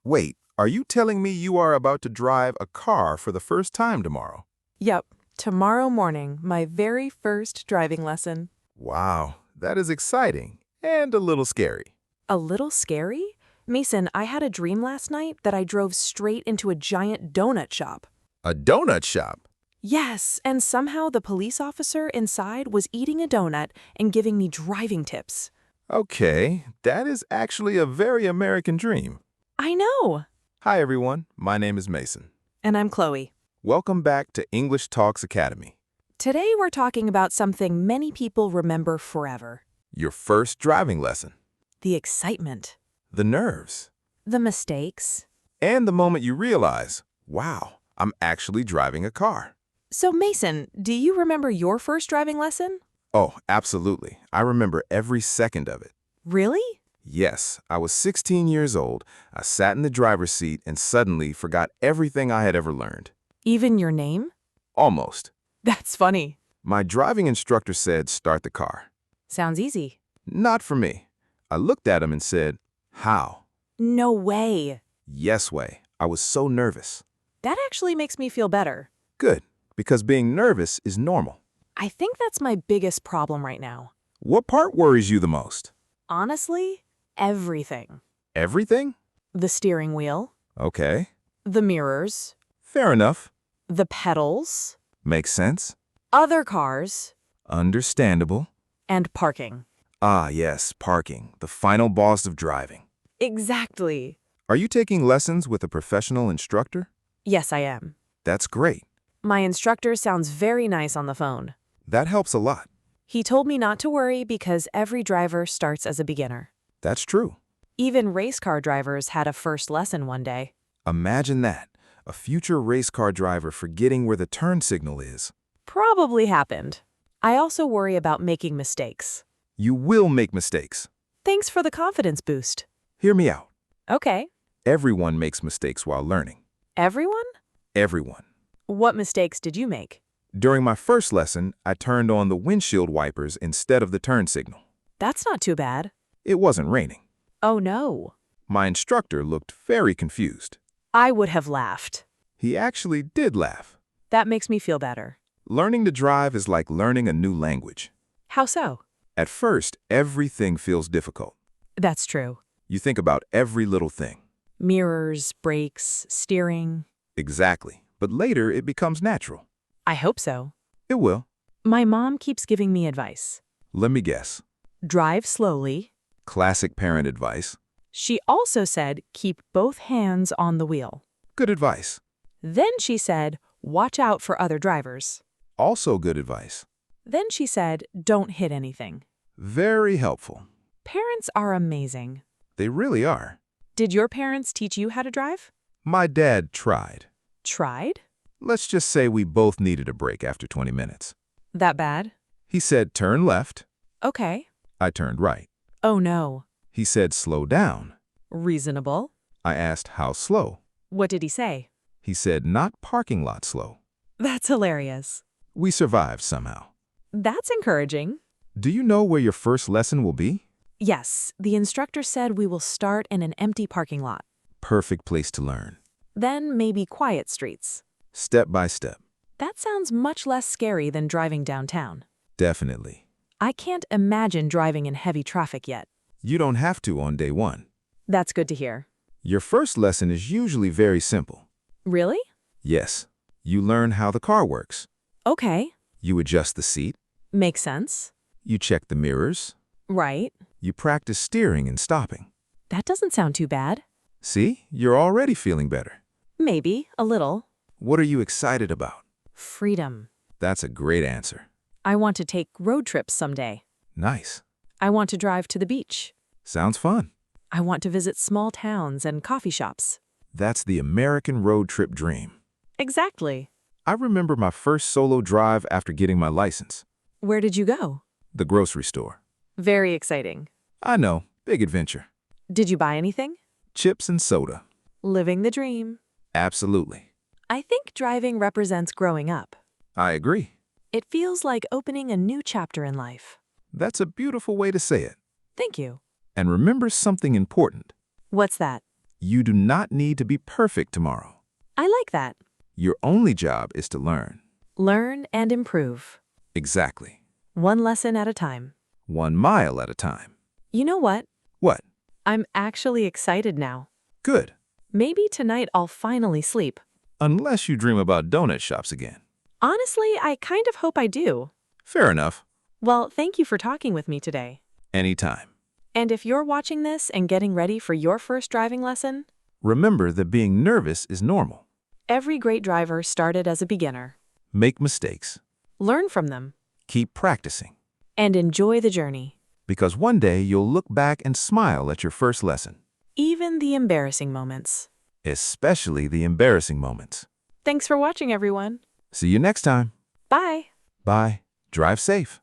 Wait, are you telling me you are about to drive a car for the first time tomorrow? Yep, tomorrow morning, my very first driving lesson. Wow, that is exciting and a little scary. A little scary? Mason, I had a dream last night that I drove straight into a giant donut shop. A donut shop? Yes, and somehow the police officer inside was eating a donut and giving me driving tips. Okay, that is actually a very American dream. I know. Hi everyone, my name is Mason. And I'm Chloe. Welcome back to English Talks Academy. Today we're talking about something many people remember forever. Your first driving lesson. The excitement. The nerves. The mistakes. And the moment you realize, wow, I'm actually driving a car. So Mason, do you remember your first driving lesson? Oh, absolutely. I remember every second of it. Really? Yes, I was 16 years old. I sat in the driver's seat and suddenly forgot everything I had ever learned. Even your name? Almost. That's funny. My driving instructor said, start the car. Sounds easy. Not for me. I looked at him and said, how? No way. Yes way. I was so nervous. That actually makes me feel better. Good, because being nervous is normal. I think that's my biggest problem right now. What part worries you the most? Honestly, everything. Everything? The steering wheel, Okay. the mirrors, Fair enough. the pedals, Makes sense. other cars, Understandable. and parking. Ah, yes, parking, the final boss of driving. Exactly. Are you taking lessons with a professional instructor? Yes, I am. That's great. My instructor sounds very nice on the phone. That helps a lot. He told me not to worry because every driver starts as a beginner. That's true. Even race car drivers had a first lesson one day. Imagine that, a future race car driver forgetting where the turn signal is. Probably happened. I also worry about making mistakes. You will make mistakes. Thanks for the confidence boost. Hear me out. Okay. Everyone makes mistakes while learning. Everyone? Everyone. What mistakes did you make? During my first lesson, I turned on the windshield wipers instead of the turn signal. That's not too bad. It wasn't raining. Oh no. My instructor looked very confused. I would have laughed. He actually did laugh. That makes me feel better. Learning to drive is like learning a new language. How so? At first, everything feels difficult. That's true. You think about every little thing. Mirrors, brakes, steering. Exactly. But later, it becomes natural. I hope so. It will. My mom keeps giving me advice. Let me guess. Drive slowly. Classic parent advice. She also said keep both hands on the wheel. Good advice. Then she said watch out for other drivers. Also good advice. Then she said don't hit anything. Very helpful. Parents are amazing. They really are. Did your parents teach you how to drive? My dad tried. Tried? Let's just say we both needed a break after 20 minutes. That bad? He said, turn left. Okay. I turned right. Oh no. He said, slow down. Reasonable. I asked, how slow? What did he say? He said, not parking lot slow. That's hilarious. We survived somehow. That's encouraging. Do you know where your first lesson will be? Yes, the instructor said we will start in an empty parking lot. Perfect place to learn. Then maybe quiet streets. Step by step. That sounds much less scary than driving downtown. Definitely. I can't imagine driving in heavy traffic yet. You don't have to on day one. That's good to hear. Your first lesson is usually very simple. Really? Yes. You learn how the car works. Okay. You adjust the seat. Makes sense. You check the mirrors. Right. You practice steering and stopping. That doesn't sound too bad. See, you're already feeling better. Maybe, a little. What are you excited about? Freedom. That's a great answer. I want to take road trips someday. Nice. I want to drive to the beach. Sounds fun. I want to visit small towns and coffee shops. That's the American road trip dream. Exactly. I remember my first solo drive after getting my license. Where did you go? The grocery store. Very exciting. I know, big adventure. Did you buy anything? Chips and soda. Living the dream. Absolutely. I think driving represents growing up. I agree. It feels like opening a new chapter in life. That's a beautiful way to say it. Thank you. And remember something important. What's that? You do not need to be perfect tomorrow. I like that. Your only job is to learn. Learn and improve. Exactly. One lesson at a time. 1 mile at a time. You know what? What? I'm actually excited now. Good. Maybe tonight I'll finally sleep. Unless you dream about donut shops again. Honestly, I kind of hope I do. Fair enough. Well, thank you for talking with me today. Anytime. And if you're watching this and getting ready for your first driving lesson, Remember that being nervous is normal. every great driver started as a beginner. Make mistakes. Learn from them Keep practicing. and enjoy the journey. Because one day you'll look back and smile at your first lesson. Even the embarrassing moments. Especially the embarrassing moments. Thanks for watching, everyone. See you next time. Bye. Bye. Drive safe.